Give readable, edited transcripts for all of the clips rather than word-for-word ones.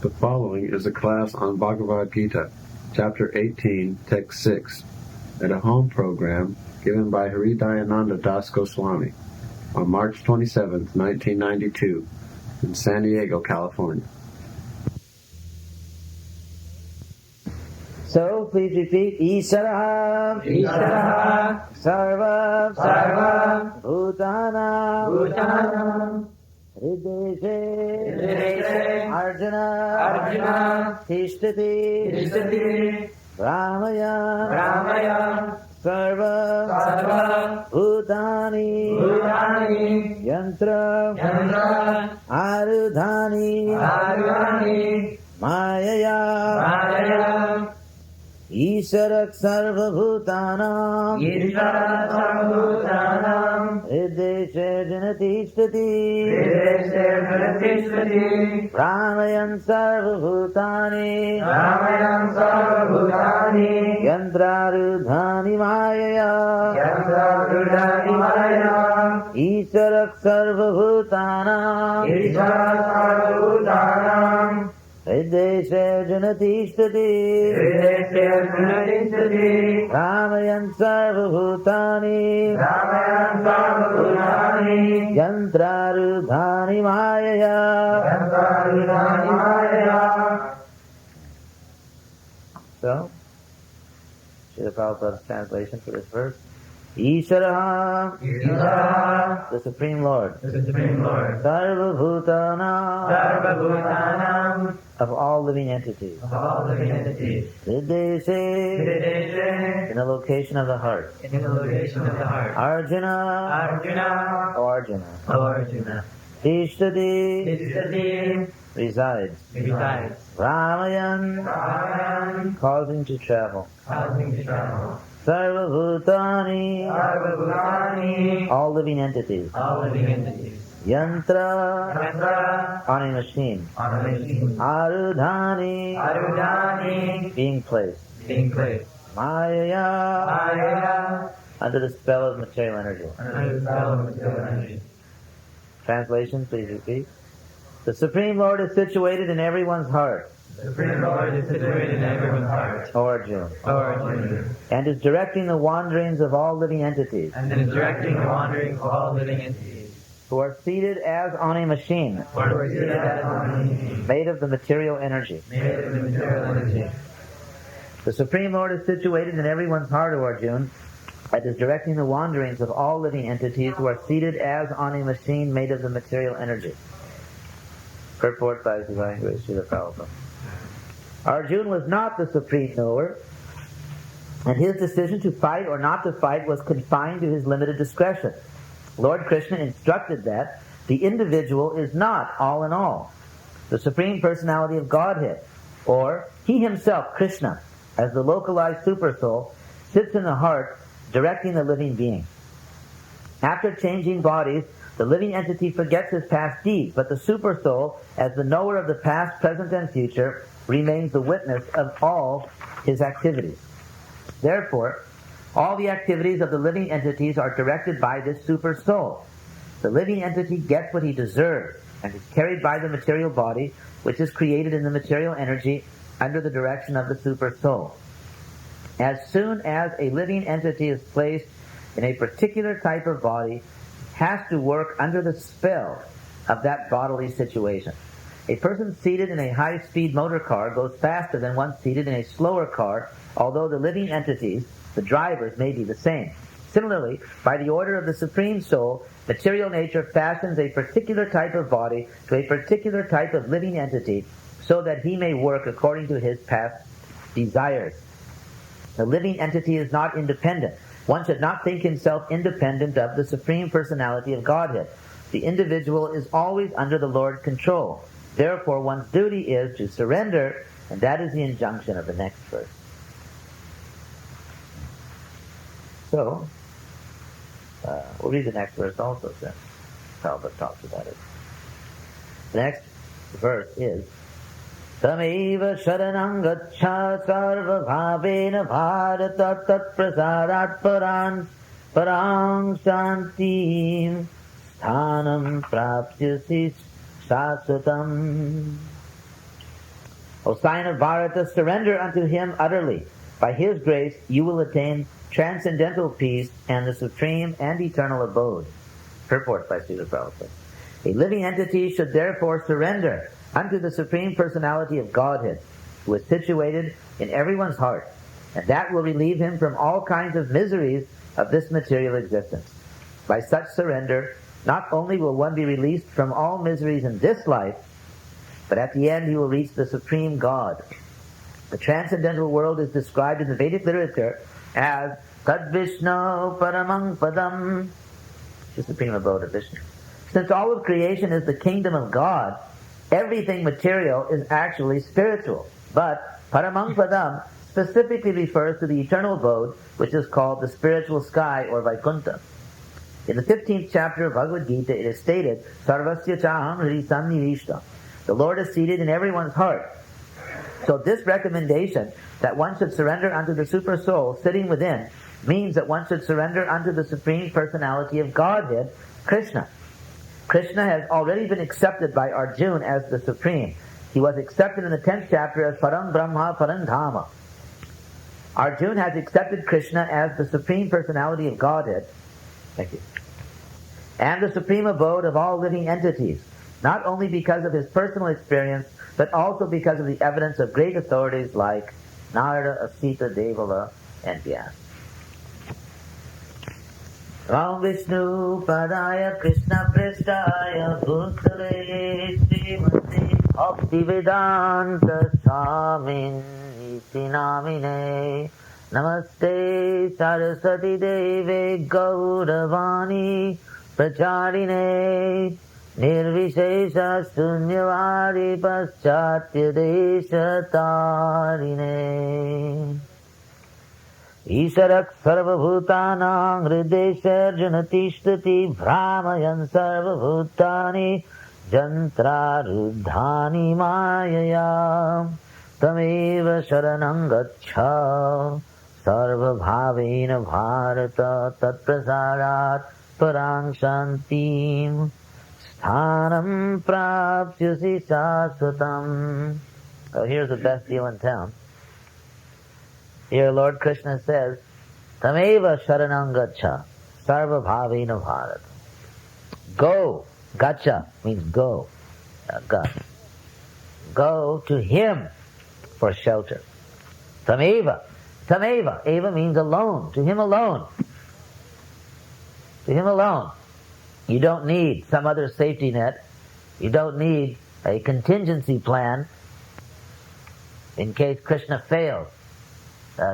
The following is a class on Bhagavad-Gita, Chapter 18, Text 6, at a home program given by H.D. Goswami on March 27, 1992, in San Diego, California. So, please repeat, Ishara, Sarva, Bhutana, Hrideshe, Arjuna, Tishtati, Ramaya, Sarva, Bhutani, Yantra, Arudhani, Mayaya, Isharak Sarva Bhutanam, Hrideshe Janatishthati, Ramayan Sarva Bhutani, Yantrarudhani Mayaya, Isharak Sarva Bhutanam, Hrideshe Janatishthati, Ramayan Sarva Bhutani, Yantrarudhani Mayaya. So, Srila Prabhupada's translation for this verse. Ishara, the Supreme Lord, Sarva Bhutana, of all living entities, Hrideshe, in the location of the heart, Arjuna, O Arjuna, Tishtati, resides, Ramayan, causing to travel, Sarva Bhutani, all living entities, Yantra, on a machine, Arudhani, being placed, Mayaya, under the spell of material energy. Translation, please repeat. The Supreme Lord is situated in everyone's heart. O Arjuna. And is directing the wanderings of all living entities. Who are seated as on a machine. Made of the material energy. The Supreme Lord is situated in everyone's heart, O Arjuna, and is directing the wanderings of all living entities who are seated as on a machine made of the material energy. Purport by His Divine Grace Srila Prabhupada. Arjuna was not the supreme knower, and his decision to fight or not to fight was confined to his limited discretion. Lord Krishna instructed that the individual is not all in all. The Supreme Personality of Godhead, or He Himself, Krishna, as the localized Supersoul, sits in the heart, directing the living being. After changing bodies, the living entity forgets his past deeds, but the Supersoul, as the knower of the past, present, and future, remains the witness of all his activities. Therefore, all the activities of the living entities are directed by this Super Soul. The living entity gets what he deserves and is carried by the material body, which is created in the material energy under the direction of the Super Soul. As soon as a living entity is placed in a particular type of body, it has to work under the spell of that bodily situation. A person seated in a high-speed motor car goes faster than one seated in a slower car, although the living entities, the drivers, may be the same. Similarly, by the order of the Supreme Soul, material nature fashions a particular type of body to a particular type of living entity so that he may work according to his past desires. The living entity is not independent. One should not think himself independent of the Supreme Personality of Godhead. The individual is always under the Lord's control. Therefore, one's duty is to surrender, and that is the injunction of the next verse. So, we'll read the next verse also, since Prabhupada talks about it. The next verse is, Tameva sharanam gaccha sarva bhavena bharata tat prasarat parang shantim sthanam prapyasi shasatam. O sign of Bharata, surrender unto him utterly. By his grace you will attain transcendental peace and the supreme and eternal abode. Purport by Srila Prabhupada. A living entity should therefore surrender unto the Supreme Personality of Godhead, who is situated in everyone's heart, and that will relieve him from all kinds of miseries of this material existence. By such surrender, not only will one be released from all miseries in this life, but at the end he will reach the Supreme God. The transcendental world is described in the Vedic literature as Tad Vishnu Paramang Padam, the supreme abode of Vishnu. Since all of creation is the kingdom of God, everything material is actually spiritual. But Paramang Padam specifically refers to the eternal abode, which is called the spiritual sky or Vaikuntha. In the 15th chapter of Bhagavad-Gita, it is stated, Sarvasya Chaham Hri Sannivishta. The Lord is seated in everyone's heart. So this recommendation that one should surrender unto the super soul sitting within means that one should surrender unto the Supreme Personality of Godhead, Krishna. Krishna has already been accepted by Arjuna as the Supreme. He was accepted in the 10th chapter as Param Brahma Param Dhama. Arjuna has accepted Krishna as the Supreme Personality of Godhead. Thank you. And the supreme abode of all living entities, not only because of his personal experience, but also because of the evidence of great authorities like Narada, Asita, Devala, and Vyasa. Ram Vishnu Padaya Krishna Prestaya Bhutale Srimati Bhaktivedanta Swamin Iti Namine Namaste Saraswati Deve Gauravani Pracharine Nirvishesha Sunyavari Paschatya Desha Tarine Isharak Sarvabhutanang Hridesha Janatishthati Brahmayan Sarvabhutani Jantra Ruddhani Mayaya Tameva Sharanam Gaccha Sarva Bhavena Bharata Tat Prasarat Parang Shantim Sthanam Prapsyasi Saswatam. Oh, here's the best deal in town. Here Lord Krishna says, Tameva Sharanam Gaccha Sarva Bhavena Bharata. Go. Gaccha means go. Go to him for shelter. Tameva. Tameva. Eva means alone. To him alone. To him alone. You don't need some other safety net. You don't need a contingency plan in case Krishna fails.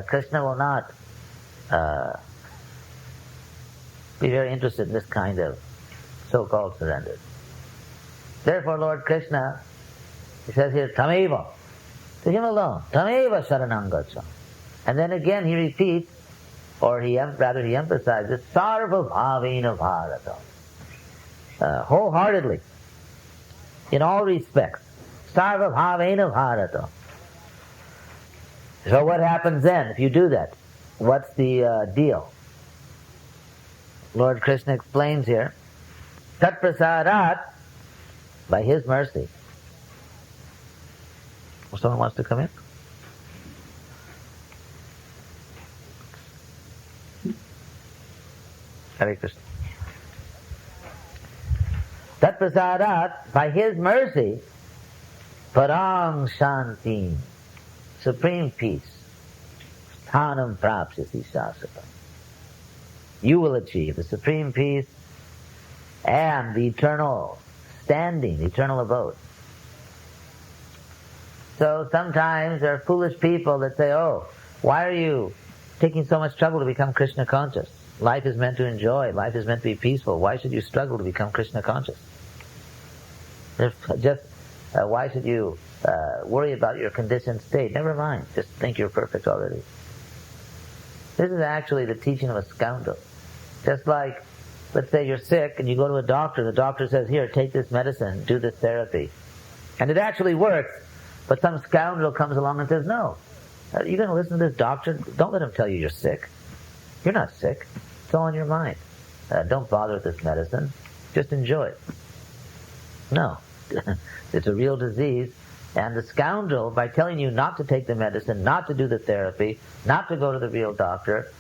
Krishna will not be very interested in this kind of so-called surrender. Therefore, Lord Krishna, he says here, Tameva, to him alone, Tameva Sharanam Gaccha. And then again he repeats, or he emphasizes, Sarva Bhavena Bharata. Wholeheartedly, in all respects, Sarva Bhavena Bharata. So what happens then if you do that? What's the deal? Lord Krishna explains here, Tat Prasarat, by his mercy. Someone wants to come in? Hare Krishna. Tat Prasarat, by his mercy, Parang Shanti, supreme peace, Sthanam Prapsyasi Shasvatam. You will achieve the supreme peace and the eternal standing, the eternal abode. So sometimes there are foolish people that say, oh, why are you taking so much trouble to become Krishna conscious? Life is meant to enjoy. Life is meant to be peaceful. Why should you struggle to become Krishna conscious? Why should you worry about your conditioned state? Never mind. Just think you're perfect already. This is actually the teaching of a scoundrel. Just like, let's say you're sick and you go to a doctor. The doctor says, here, take this medicine, do this therapy. And it actually works. But some scoundrel comes along and says, no, you're going to listen to this doctor? Don't let him tell you you're sick. You're not sick. It's all in your mind. Don't bother with this medicine. Just enjoy it. No. It's a real disease. And the scoundrel, by telling you not to take the medicine, not to do the therapy, not to go to the real doctor,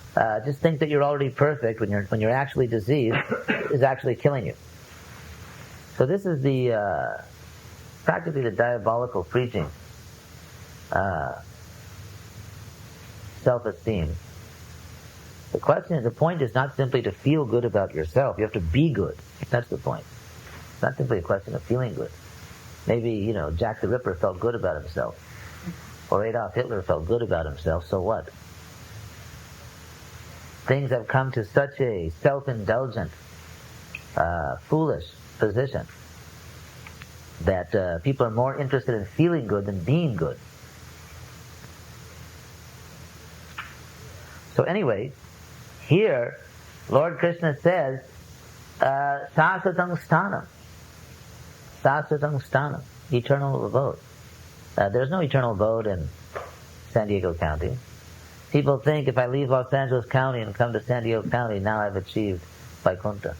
just think that you're already perfect when you're actually diseased, is actually killing you. So this is the practically the diabolical preaching. Self-esteem. The point is not simply to feel good about yourself. You have to be good. That's the point. It's not simply a question of feeling good. Maybe, Jack the Ripper felt good about himself. Or Adolf Hitler felt good about himself, so what? Things have come to such a self-indulgent, foolish position that people are more interested in feeling good than being good. So anyway, here, Lord Krishna says, Sasatang Sthanam. Sasatang Sthanam. Eternal abode. There's no eternal abode in San Diego County. People think if I leave Los Angeles County and come to San Diego County, now I've achieved Vaikuntha.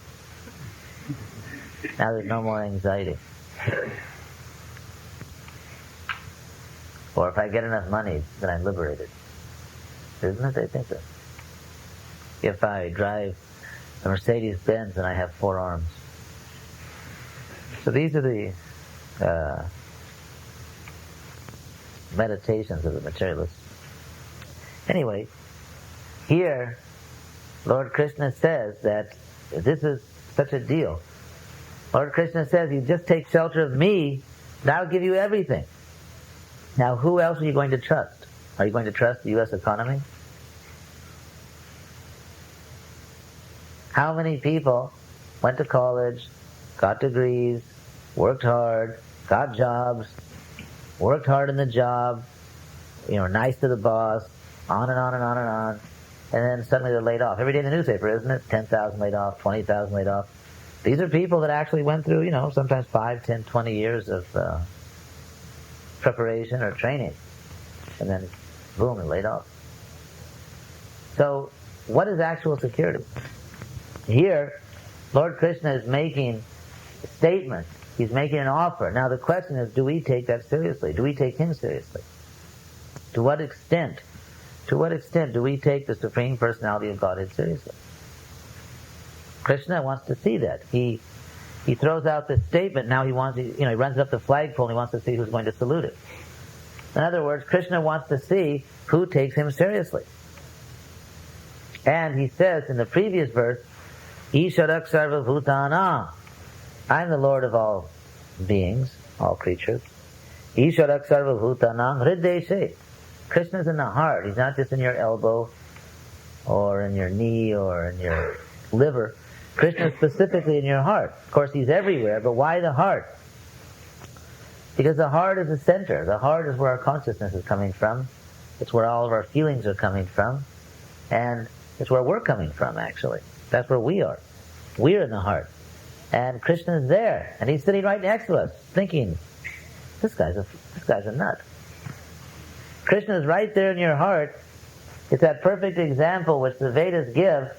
Now there's no more anxiety. Or if I get enough money, then I'm liberated. Isn't it? They think that. If I drive a Mercedes-Benz and I have 4 arms. So these are the meditations of the materialists. Anyway, here, Lord Krishna says that this is such a deal. Lord Krishna says, you just take shelter of me, and I'll give you everything. Now, who else are you going to trust? Are you going to trust the U.S. economy? How many people went to college, got degrees, worked hard, got jobs, worked hard in the job, nice to the boss, on and on and on and on, and then suddenly they're laid off. Every day in the newspaper, isn't it? 10,000 laid off, 20,000 laid off. These are people that actually went through, sometimes 5, 10, 20 years of preparation or training. And then, boom, they're laid off. So, what is actual security? Here, Lord Krishna is making a statement. He's making an offer. Now the question is, do we take that seriously? Do we take him seriously? To what extent? To what extent do we take the Supreme Personality of Godhead seriously? Krishna wants to see that. He throws out this statement. Now he wants, he runs up the flagpole and he wants to see who's going to salute it. In other words, Krishna wants to see who takes him seriously. And he says in the previous verse, Isharak Sarva Bhutana. I'm the Lord of all beings, all creatures. Isharak Sarva Bhutanam Hrideshe. Krishna's in the heart. He's not just in your elbow or in your knee or in your liver. Krishna's specifically in your heart. Of course, he's everywhere, but why the heart? Because the heart is the center. The heart is where our consciousness is coming from. It's where all of our feelings are coming from. And it's where we're coming from, actually. That's where we are. We're in the heart. And Krishna's there. And he's sitting right next to us, thinking, this guy's a nut. Krishna's right there in your heart. It's that perfect example which the Vedas give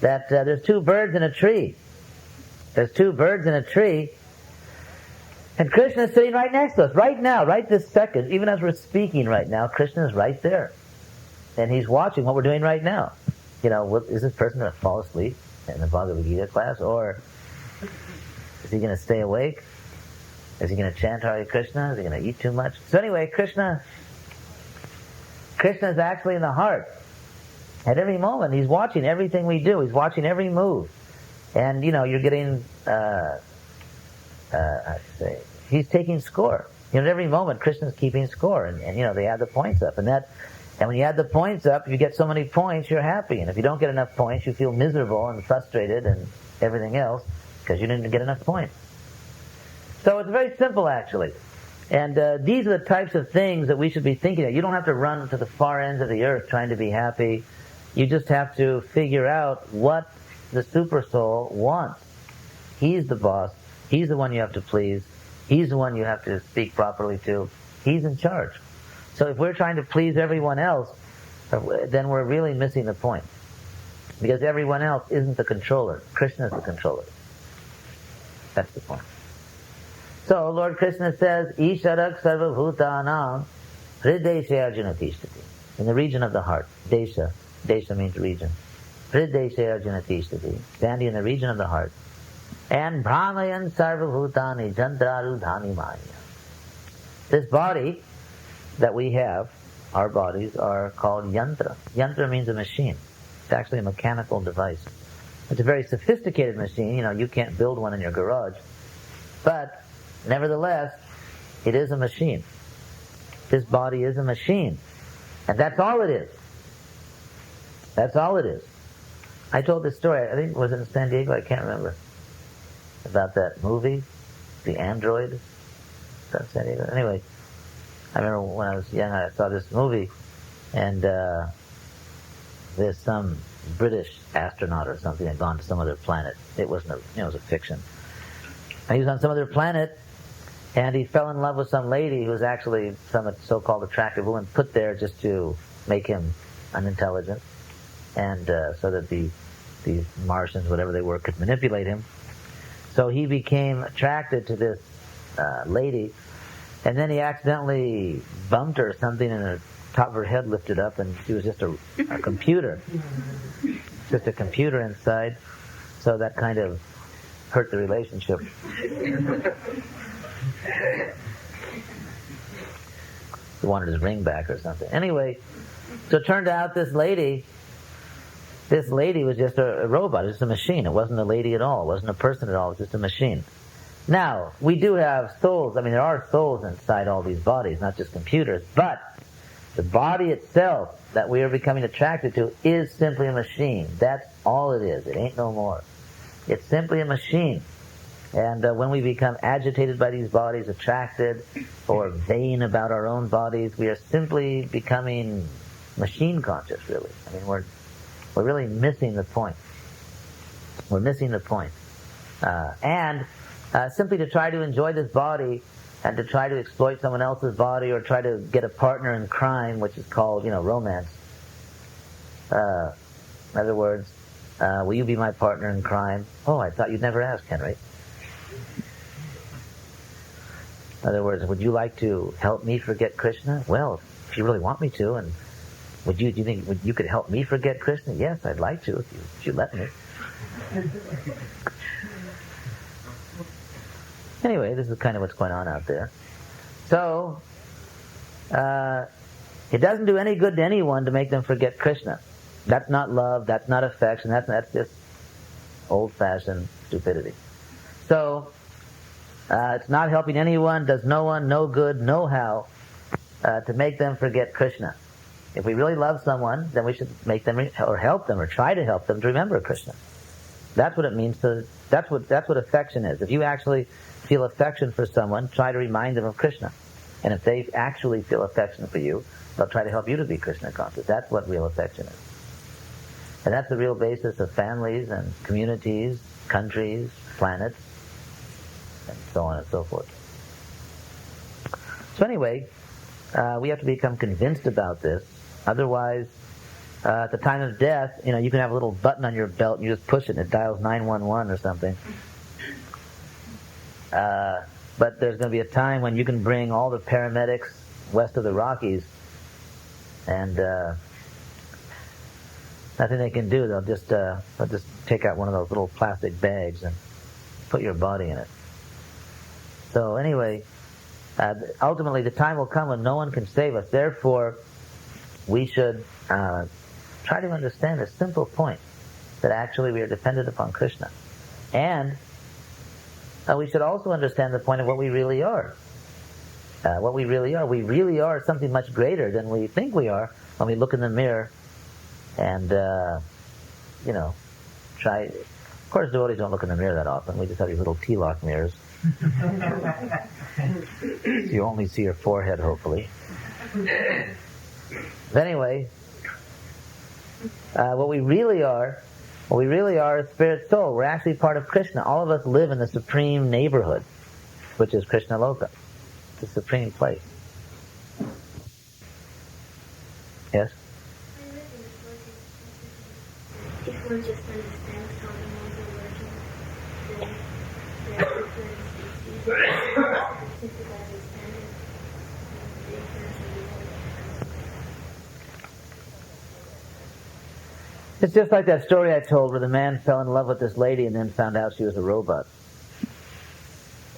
that there's 2 birds in a tree. There's 2 birds in a tree. And Krishna's sitting right next to us, right now, right this second. Even as we're speaking right now, Krishna's right there. And he's watching what we're doing right now. Is this person going to fall asleep in the Bhagavad-Gita class? Or is he going to stay awake? Is he going to chant Hare Krishna? Is he going to eat too much? So anyway, Krishna is actually in the heart. At every moment, he's watching everything we do. He's watching every move. And, you're getting, he's taking score. At every moment, Krishna's keeping score. And they add the points up. And when you add the points up, if you get so many points, you're happy. And if you don't get enough points, you feel miserable and frustrated and everything else because you didn't get enough points. So it's very simple, actually. And these are the types of things that we should be thinking of. You don't have to run to the far ends of the earth trying to be happy. You just have to figure out what the super soul wants. He's the boss. He's the one you have to please. He's the one you have to speak properly to. He's in charge. So if we're trying to please everyone else, then we're really missing the point. Because everyone else isn't the controller. Krishna is the controller. That's the point. So Lord Krishna says, Isharak sarva bhutanam hrideshe arjuna tishtati. In the region of the heart. Desha. Desha means region. Hrideshe arjuna tishtati. Standing in the region of the heart. And brahmayan sarva bhutani jantrarudhani maya. This body that we have, our bodies, are called yantra. Yantra means a machine. It's actually a mechanical device. It's a very sophisticated machine. You can't build one in your garage. But, nevertheless, it is a machine. This body is a machine. And that's all it is. That's all it is. I told this story, I think it was in San Diego, I can't remember, about that movie, The Android. Was that San Diego? Anyway, I remember when I was young, I saw this movie, and there's some British astronaut or something had gone to some other planet. It wasn't it was a fiction. And he was on some other planet, and he fell in love with some lady who was actually some so-called attractive woman put there just to make him unintelligent, and so that these Martians, whatever they were, could manipulate him. So he became attracted to this lady, and then he accidentally bumped her or something, and the top of her head lifted up, and she was just a computer. Just a computer inside. So that kind of hurt the relationship. He wanted his ring back or something. Anyway, so it turned out this lady was just a robot, it was just a machine. It wasn't a lady at all, it wasn't a person at all, it was just a machine. Now, we do have souls. There are souls inside all these bodies, not just computers, but the body itself that we are becoming attracted to is simply a machine. That's all it is. It ain't no more. It's simply a machine. And when we become agitated by these bodies, attracted, or vain about our own bodies, we are simply becoming machine conscious, really. We're really missing the point. We're missing the point. Simply to try to enjoy this body and to try to exploit someone else's body or try to get a partner in crime, which is called, romance. In other words, will you be my partner in crime? Oh, I thought you'd never ask, Henry. In other words, would you like to help me forget Krishna? Well, if you really want me to, and do you think you could help me forget Krishna? Yes, I'd like to if you let me. Anyway, this is kind of what's going on out there. So, it doesn't do any good to anyone to make them forget Krishna. That's not love, that's not affection, that's just old-fashioned stupidity. So, it's not helping anyone, does no one no good, no how, to make them forget Krishna. If we really love someone, then we should make them, or help them, or try to help them to remember Krishna. That's what it means that's what affection is. If you actually feel affection for someone, try to remind them of Krishna. And if they actually feel affection for you, they'll try to help you to be Krishna conscious. That's what real affection is. And that's the real basis of families and communities, countries, planets, and so on and so forth. So anyway, we have to become convinced about this. Otherwise, at the time of death, you can have a little button on your belt and you just push it and it dials 911 or something. But there's going to be a time when you can bring all the paramedics west of the Rockies, and nothing they can do. They'll just take out one of those little plastic bags and put your body in it. So anyway, ultimately the time will come when no one can save us. Therefore, we should try to understand a simple point, that actually we are dependent upon Krishna. And we should also understand the point of what we really are. What we really are. We really are something much greater than we think we are when we look in the mirror and, try. Of course, devotees don't look in the mirror that often. We just have these little T-lock mirrors. So you only see your forehead, hopefully. But anyway, what we really are is spirit soul. We're actually part of Krishna. All of us live in the supreme neighborhood, which is Krishna Loka, the supreme place. Yes? If one just understands how animals are working, then there are different species It's just like that story I told where the man fell in love with this lady and then found out she was a robot.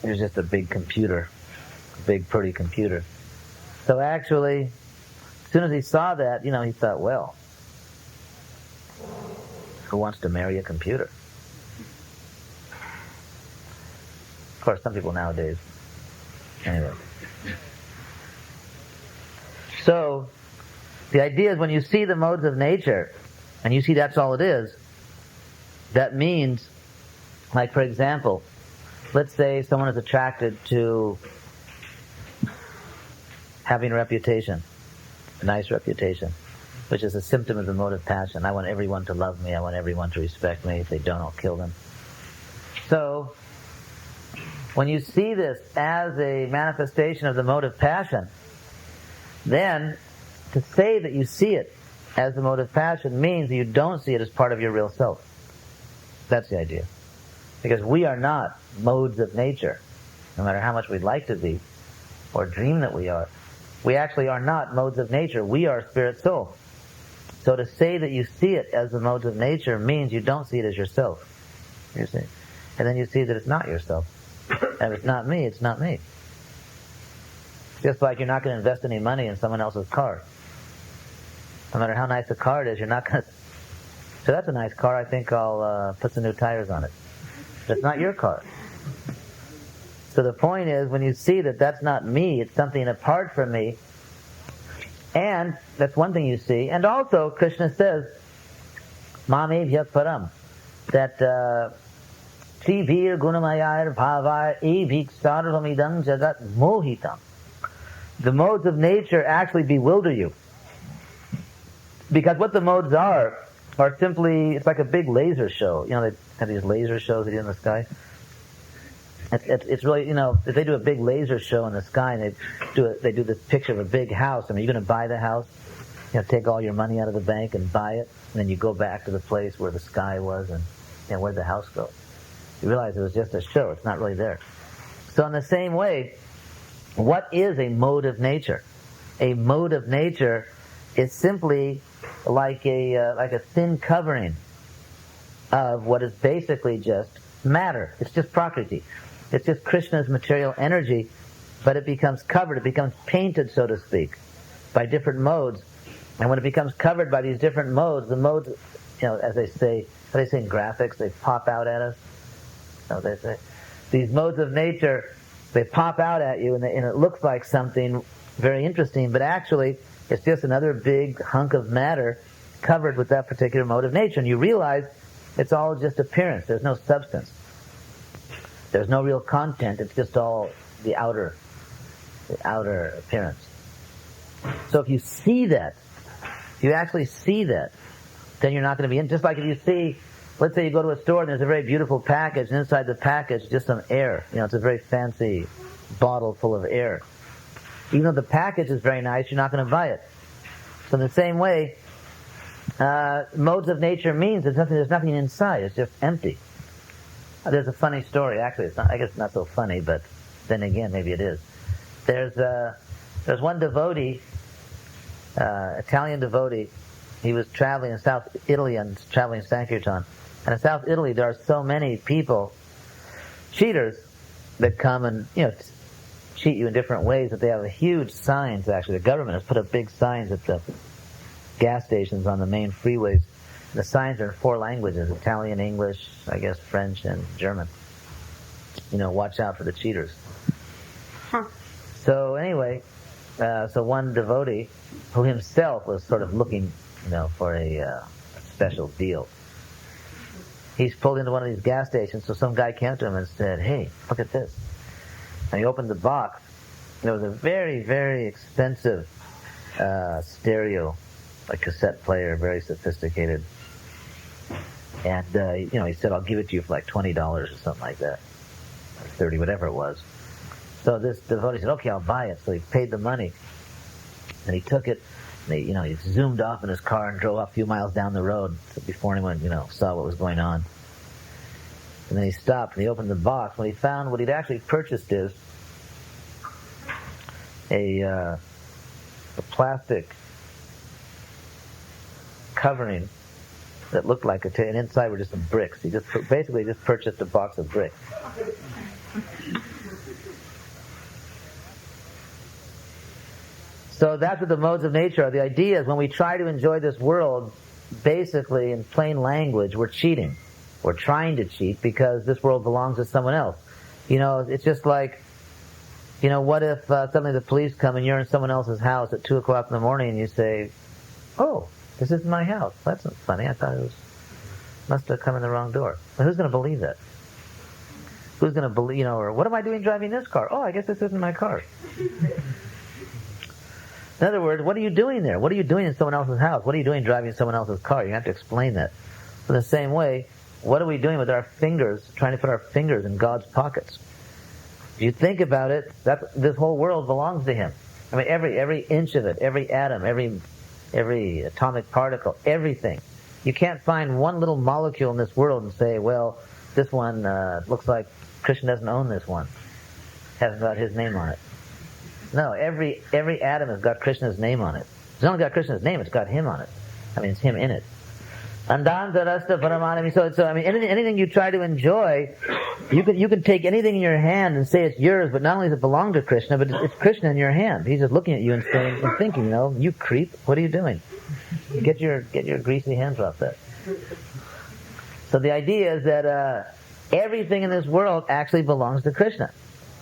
It was just a big computer, a big pretty computer. So actually, as soon as he saw that, he thought, well, who wants to marry a computer? Of course, some people nowadays. Anyway. So, the idea is when you see the modes of nature, and you see that's all it is, that means, like for example, let's say someone is attracted to having a reputation, a nice reputation, which is a symptom of the mode of passion. I want everyone to love me. I want everyone to respect me. If they don't, I'll kill them. So, when you see this as a manifestation of the mode of passion, then to say that you see it as the mode of passion means that you don't see it as part of your real self. That's the idea. Because we are not modes of nature, no matter how much we'd like to be, or dream that we are. We actually are not modes of nature. We are spirit soul. So to say that you see it as the modes of nature means you don't see it as yourself. You see? And then you see that it's not yourself. And if it's not me, it's not me. Just like you're not going to invest any money in someone else's car. No matter how nice the car is, you're not going to... So that's a nice car, I think I'll put some new tires on it. But it's not your car. So the point is, when you see that that's not me, it's something apart from me, and that's one thing you see. And also, Krishna says, Mame Bhyak Param, that Tribhir Gunamayar Bhavar Evik Sarvamidam Jagat Mohitam. The modes of nature actually bewilder you. Because what the modes are simply, it's like a big laser show. They have these laser shows they do in the sky. It's really, if they do a big laser show in the sky and they do this picture of a big house, you're going to buy the house, take all your money out of the bank and buy it, and then you go back to the place where the sky was and, where'd the house go? You realize it was just a show, it's not really there. So in the same way, what is a mode of nature? A mode of nature is simply like a thin covering of what is basically just matter. It's just Prakriti. It's just Krishna's material energy, but it becomes covered, it becomes painted, so to speak, by different modes. And when it becomes covered by these different modes, the modes, as they say, what do they say in graphics, they pop out at us. They say these modes of nature, they pop out at you, and it looks like something very interesting, but actually it's just another big hunk of matter covered with that particular mode of nature. And you realize it's all just appearance. There's no substance. There's no real content. It's just all the outer appearance. So if you see that, if you actually see that, then you're not going to be in. Just like if you see, let's say you go to a store and there's a very beautiful package, and inside the package just some air. It's a very fancy bottle full of air. Even though the package is very nice, you're not going to buy it. So in the same way, modes of nature means there's nothing inside. It's just empty. There's a funny story. Actually, I guess it's not so funny, but then again, maybe it is. There's one devotee, Italian devotee. He was traveling in South Italy and traveling Sankirtan. And in South Italy, there are so many people, cheaters, that come and cheat you in different ways, that they have huge signs. Actually, the government has put up big signs at the gas stations on the main freeways. The signs are in 4 languages: Italian, English, I guess French, and German. Watch out for the cheaters. Huh. So anyway, so one devotee, who himself was sort of looking, for a special deal, he's pulled into one of these gas stations. So some guy came to him and said, "Hey, look at this." And he opened the box. There was a very, very expensive stereo, like cassette player, very sophisticated. And, he said, "I'll give it to you for like $20 or something like that. Or 30, whatever it was." So this devotee said, "Okay, I'll buy it." So he paid the money. And he took it. And he zoomed off in his car and drove a few miles down the road before anyone, saw what was going on. And then he stopped and he opened the box. When he found what he'd actually purchased is a plastic covering that looked like and inside were just some bricks. He basically just purchased a box of bricks. So that's what the modes of nature are. The idea is when we try to enjoy this world, basically in plain language, we're cheating. We're trying to cheat because this world belongs to someone else. It's just like, what if suddenly the police come and you're in someone else's house at 2 o'clock in the morning and you say, oh, this isn't my house. That's not funny. I thought must have come in the wrong door. Well, who's going to believe that? Who's going to believe, or what am I doing driving this car? Oh, I guess this isn't my car. In other words, what are you doing there? What are you doing in someone else's house? What are you doing driving someone else's car? You have to explain that. In the same way, what are we doing with our fingers, trying to put our fingers in God's pockets? If you think about it, this whole world belongs to Him. I mean, every inch of it, every atom, every atomic particle, everything. You can't find one little molecule in this world and say, well, this one looks like Krishna doesn't own this one. Hasn't got his name on it. No, every atom has got Krishna's name on it. It's not only got Krishna's name, it's got Him on it. I mean, it's Him in it. So I mean, anything you try to enjoy, you can take anything in your hand and say it's yours, but not only does it belong to Krishna, but it's Krishna in your hand. He's just looking at you and saying and thinking, you creep, what are you doing? Get your greasy hands off that. So the idea is that everything in this world actually belongs to Krishna.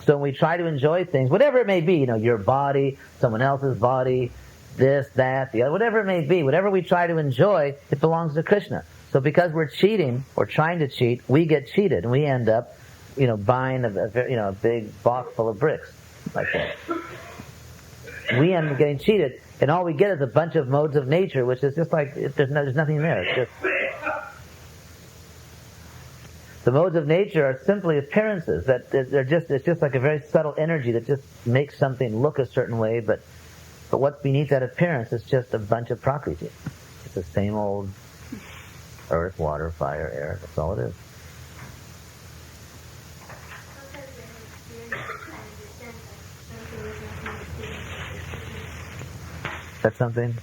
So when we try to enjoy things, whatever it may be, your body, someone else's body, this, that, the other, whatever it may be, whatever we try to enjoy, it belongs to Krishna. So because we're cheating, or trying to cheat, we get cheated, and we end up, buying a big box full of bricks, like that. We end up getting cheated, and all we get is a bunch of modes of nature, which is just like, there's nothing there. It's just... The modes of nature are simply appearances. It's just like a very subtle energy that just makes something look a certain way, but what's beneath that appearance is just a bunch of prakriti. It's the same old earth, water, fire, air. That's all it is. That's something?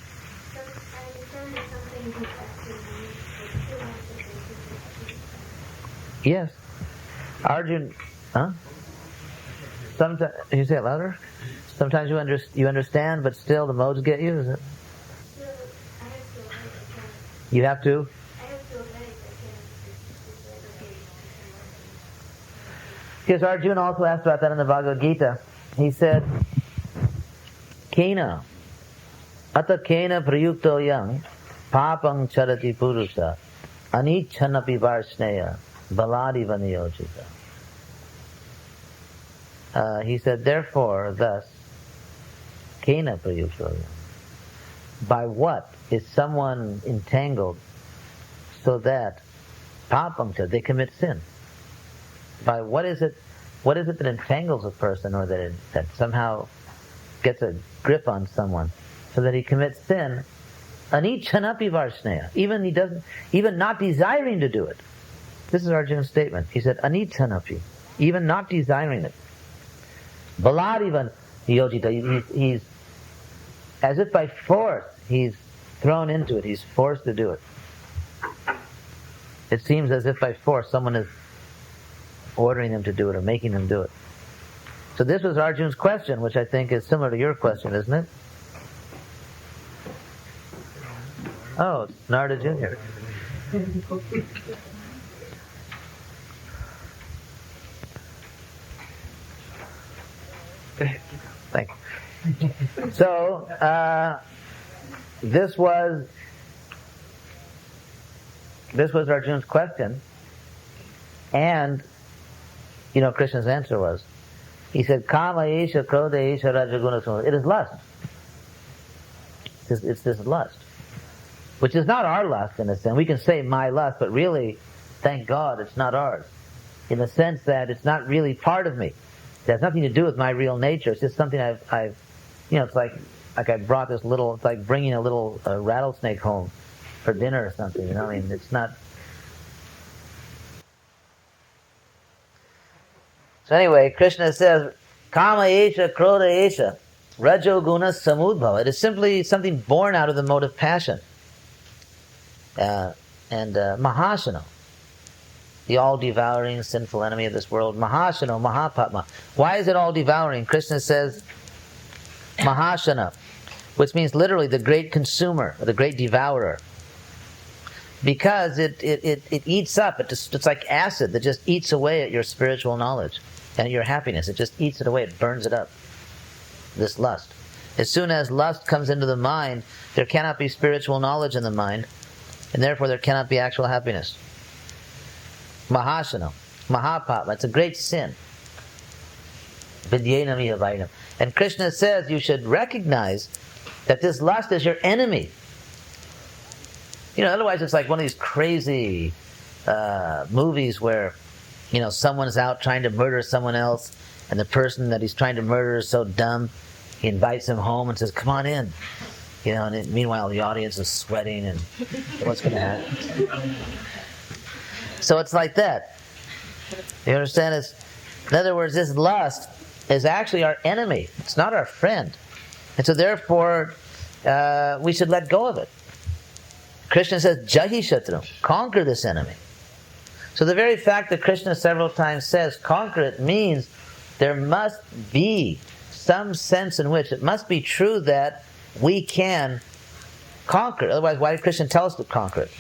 Yes. Arjun, huh? Sometimes, can you say it louder? Sometimes you understand, but still the modes get you, is it? You have to? Because Arjuna also asked about that in the Bhagavad-Gita. He said, Kena, ata kena prayukto yang, papang charati purusa, anichanapi varsneya, baladi vaniyojita. He said, therefore, thus, kena prayukto yang. By what is someone entangled so that papam they commit sin? By what is it that entangles a person, or that somehow gets a grip on someone so that he commits sin? Anichanapi varsneya. Even not desiring to do it. This is Arjuna's statement. He said, anichanapi. Even not desiring it. Baladivan yojita. He's as if by force he's thrown into it. He's forced to do it. It seems as if by force someone is ordering him to do it or making him do it. So this was Arjuna's question, which I think is similar to your question, isn't it? Oh, it's Narada Jr. Thank you. So, this was Arjuna's question, and Krishna's answer was, he said, Kama isha, krodha isha, rajaguna summa. It is lust. It's this lust, which is not our lust in a sense. We can say my lust, but really, thank God, it's not ours. In the sense that it's not really part of me. It has nothing to do with my real nature. It's just something I've it's like I brought this little, it's like bringing a little rattlesnake home for dinner or something, I mean, it's not. So anyway, Krishna says, Kama esha, Krodha esha, Rajo Guna Samudbhava. It is simply something born out of the mode of passion. And Mahasana, the all-devouring sinful enemy of this world. Mahasana, Mahapatma. Why is it all-devouring? Krishna says Mahasana, which means literally the great consumer, or the great devourer. Because it eats up, it's like acid that just eats away at your spiritual knowledge and your happiness. It just eats it away, it burns it up. This lust. As soon as lust comes into the mind, there cannot be spiritual knowledge in the mind, and therefore there cannot be actual happiness. Mahasana, Mahapatma, it's a great sin. Vidyena Mihabainam. And Krishna says you should recognize that this lust is your enemy. Otherwise it's like one of these crazy movies where, someone's out trying to murder someone else, and the person that he's trying to murder is so dumb, he invites him home and says, come on in. And meanwhile the audience is sweating and what's going to happen? So it's like that. You understand? In other words, this lust is actually our enemy. It's not our friend. And so therefore, we should let go of it. Krishna says, Jahi Shatru, conquer this enemy. So the very fact that Krishna several times says, conquer it, means there must be some sense in which it must be true that we can conquer it. Otherwise, why did Krishna tell us to conquer it?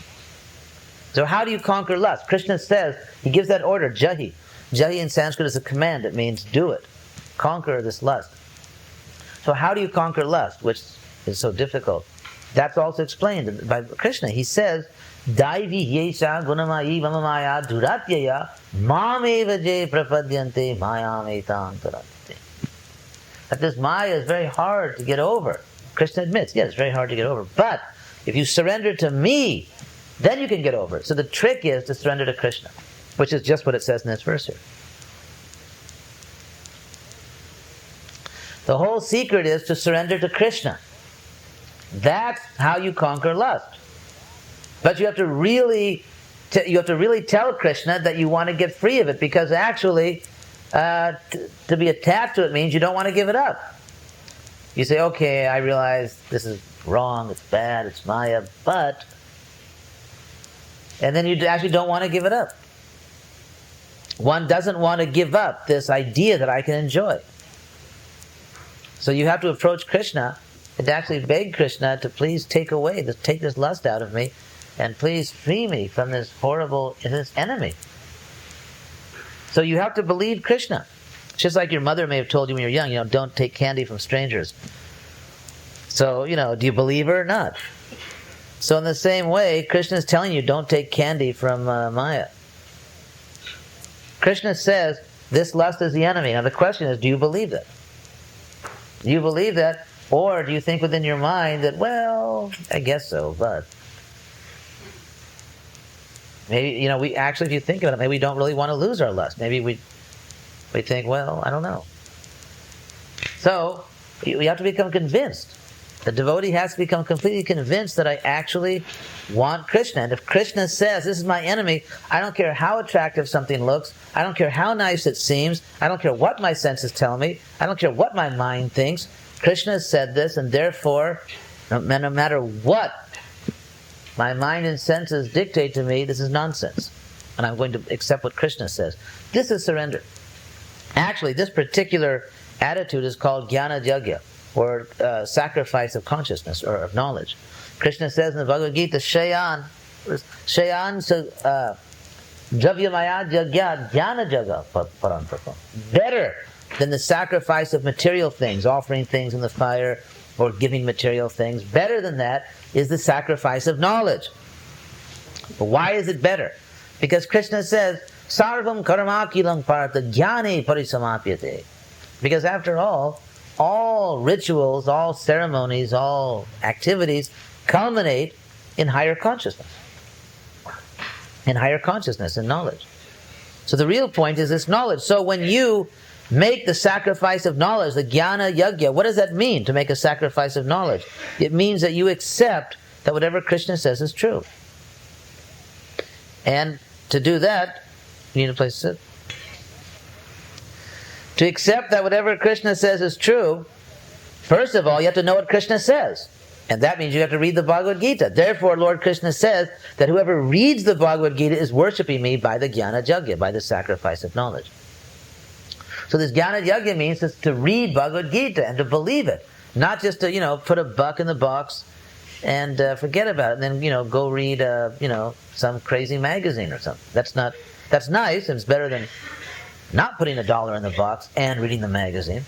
So how do you conquer lust? Krishna says, he gives that order, Jahi. Jahi in Sanskrit is a command. It means do it. Conquer this lust. So how do you conquer lust, which is so difficult? That's also explained by Krishna. He says, Daivi yesha gunamayi mamamaya duratyaya mameva je prapadyante mayam etam tarate. That this maya is very hard to get over. Krishna admits, yes, it's very hard to get over. But if you surrender to me, then you can get over it. So the trick is to surrender to Krishna, which is just what it says in this verse here. The whole secret is to surrender to Krishna. That's how you conquer lust. But you have to really tell Krishna that you want to get free of it, because actually to be attached to it means you don't want to give it up. You say, okay, I realize this is wrong, it's bad, it's Maya, but... And then you actually don't want to give it up. One doesn't want to give up this idea that I can enjoy. So you have to approach Krishna and actually beg Krishna to please take this lust out of me, and please free me from this enemy. So you have to believe Krishna. Just like your mother may have told you when you're young, don't take candy from strangers. So, do you believe her or not? So in the same way, Krishna is telling you, don't take candy from Maya. Krishna says, this lust is the enemy. Now the question is, do you believe that? Do you believe that? Or do you think within your mind that, well, I guess so, but... Maybe, we actually, if you think about it, maybe we don't really want to lose our lust. Maybe we think, well, I don't know. So, we have to become convinced. The devotee has to become completely convinced that I actually want Krishna. And if Krishna says, this is my enemy, I don't care how attractive something looks, I don't care how nice it seems, I don't care what my senses tell me, I don't care what my mind thinks, Krishna has said this, and therefore, no matter what my mind and senses dictate to me, this is nonsense. And I'm going to accept what Krishna says. This is surrender. Actually, this particular attitude is called jnana yajna, or sacrifice of consciousness, or of knowledge. Krishna says in the Bhagavad-Gita, Shayan dravyamaya yajna jnana yajna param. Better than the sacrifice of material things, offering things in the fire, or giving material things. Better than that is the sacrifice of knowledge. But why is it better? Because Krishna says, Sarvam karmakilam partha jnane parisamapyate. Because after all rituals, all ceremonies, all activities culminate in higher consciousness. In higher consciousness and knowledge. So the real point is this knowledge. So when you make the sacrifice of knowledge, the jnana yajna, what does that mean, to make a sacrifice of knowledge? It means that you accept that whatever Krishna says is true. And to do that, you need a place to sit. To accept that whatever Krishna says is true, first of all, you have to know what Krishna says. And that means you have to read the Bhagavad-Gita. Therefore, Lord Krishna says that whoever reads the Bhagavad-Gita is worshipping me by the Jnana Yajna, by the sacrifice of knowledge. So this Jnana Yajna means to read Bhagavad-Gita and to believe it. Not just to, put a buck in the box and forget about it, and then, go read, some crazy magazine or something. That's nice, and it's better than not putting $1 in the box and reading the magazine.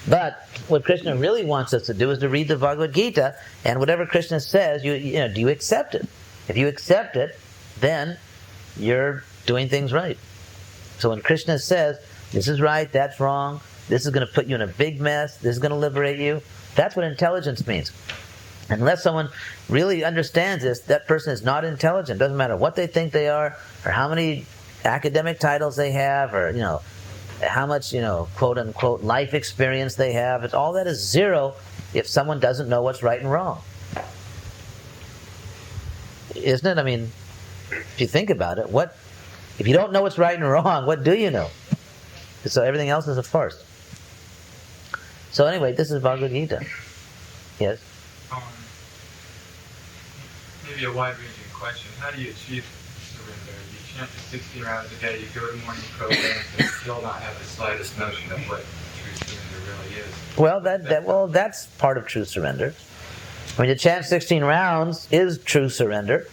But what Krishna really wants us to do is to read the Bhagavad-Gita, and whatever Krishna says, do you accept it? If you accept it, then you're doing things right. So when Krishna says, this is right, that's wrong, this is going to put you in a big mess, this is going to liberate you, that's what intelligence means. Unless someone really understands this, that person is not intelligent. Doesn't matter what they think they are, or how many academic titles they have, or how much quote unquote life experience they have. It's all that is zero if someone doesn't know what's right and wrong, isn't it? I mean, if you think about it, if you don't know what's right and wrong, what do you know? So everything else is a farce. So anyway, this is Bhagavad-Gita. Yes. Maybe a wide-ranging question. How do you achieve surrender? You chant for 16 rounds a day, you go to morning programs, and still not have the slightest notion of what true surrender really is. Well, that's part of true surrender. I mean, to chant 16 rounds is true surrender.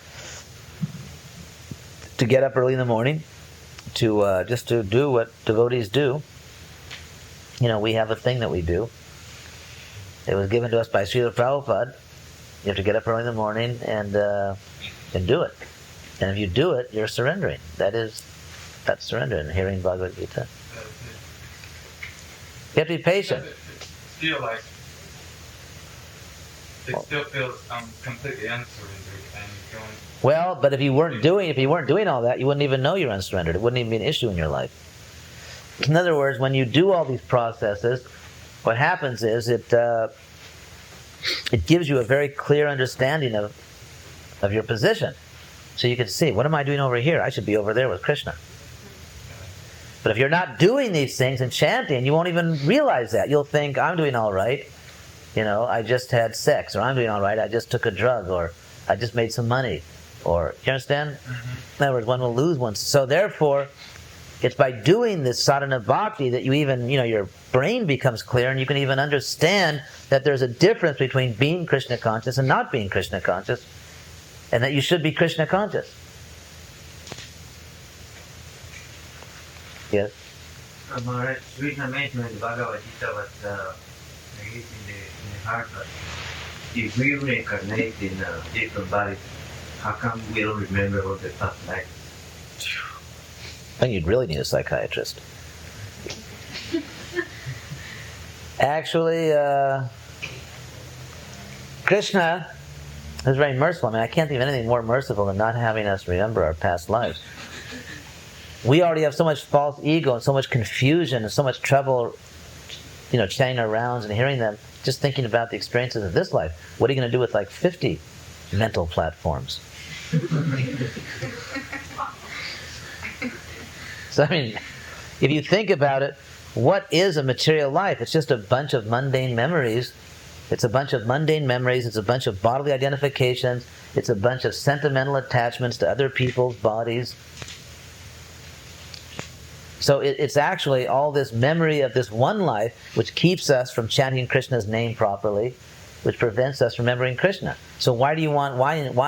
To get up early in the morning, to just to do what devotees do. We have a thing that we do. It was given to us by Srila Prabhupada. You have to get up early in the morning and do it. And if you do it, you're surrendering. That's surrender in hearing Bhagavad-Gita. You have to be patient. It still feels completely unsurrendered and going. Well, but if you weren't doing all that, you wouldn't even know you're unsurrendered. It wouldn't even be an issue in your life. In other words, when you do all these processes, what happens is it gives you a very clear understanding of your position. So you can see, what am I doing over here? I should be over there with Krishna. But if you're not doing these things and chanting, you won't even realize that. You'll think, I'm doing all right. I just had sex, or I'm doing all right, I just took a drug, or I just made some money. Or, you understand? Mm-hmm. In other words, one will lose one. So therefore, it's by doing this sadhana bhakti that you even, your brain becomes clear, and you can even understand that there's a difference between being Krishna conscious and not being Krishna conscious, and that you should be Krishna conscious. Yes? Maharaj, Krishna mentioned in the Bhagavad-Gita was released in the heart, but if we reincarnate in different bodies, how come we don't remember all the past lives? I think you'd really need a psychiatrist. Actually, Krishna is very merciful. I mean, I can't think of anything more merciful than not having us remember our past lives. We already have so much false ego and so much confusion and so much trouble, chanting our rounds and hearing them, just thinking about the experiences of this life. What are you going to do with 50 mental platforms? So, I mean, if you think about it, what is a material life? It's just a bunch of mundane memories. It's a bunch of mundane memories. It's a bunch of bodily identifications. It's a bunch of sentimental attachments to other people's bodies. So it's actually all this memory of this one life which keeps us from chanting Krishna's name properly, which prevents us from remembering Krishna. So why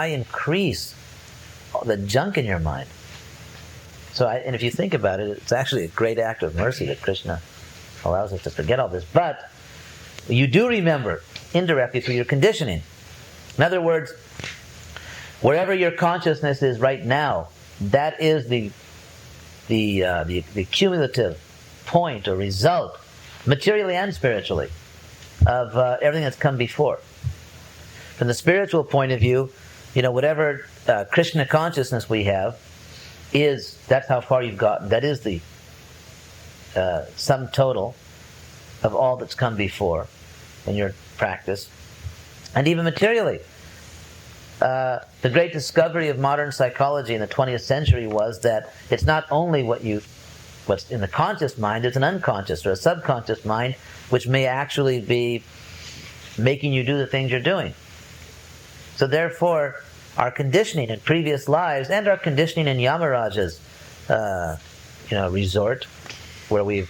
increase all the junk in your mind? And if you think about it, it's actually a great act of mercy that Krishna allows us to forget all this. But you do remember indirectly through your conditioning. In other words, wherever your consciousness is right now, that is the cumulative point or result, materially and spiritually, of everything that's come before. From the spiritual point of view, whatever Krishna consciousness we have, that's how far you've gotten. That is the sum total of all that's come before in your practice. And even materially, the great discovery of modern psychology in the 20th century was that it's not only what you What's in the conscious mind is an unconscious or a subconscious mind, which may actually be making you do the things you're doing. So therefore, our conditioning in previous lives and our conditioning in Yamaraja's resort, where we've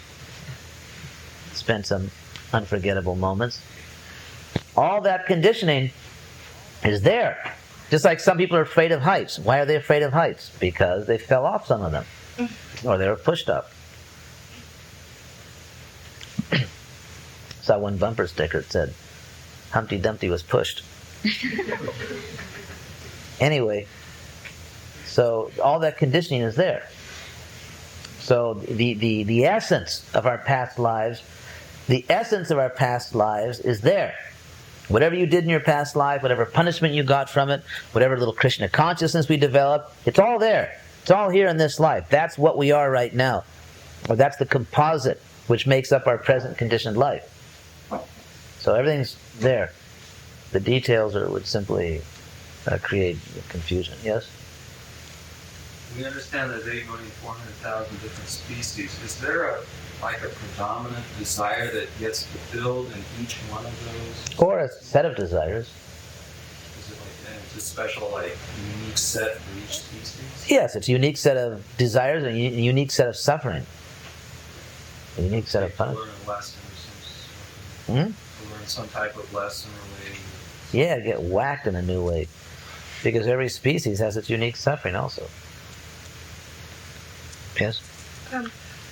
spent some unforgettable moments, all that conditioning is there. Just like some people are afraid of heights. Why are they afraid of heights? Because they fell off, some of them, or they were pushed up. Saw one bumper sticker that said, Humpty Dumpty was pushed. Anyway, so all that conditioning is there. So the essence of our past lives, is there. Whatever you did in your past life, whatever punishment you got from it, whatever little Krishna consciousness we developed, it's all there. It's all here in this life. That's what we are right now. Or that's the composite which makes up our present conditioned life. So everything's there. The details would simply create confusion. Yes? We understand that there's 400,000 different species. Is there a predominant desire that gets fulfilled in each one of those? Or a set of desires. Is it it's a special, unique set for each species? Yes, it's a unique set of desires and a unique set of suffering. A unique set of punishment. Learn a lesson or learn some type of lesson or way. Yeah, get whacked in a new way. Because every species has its unique suffering also. Yes?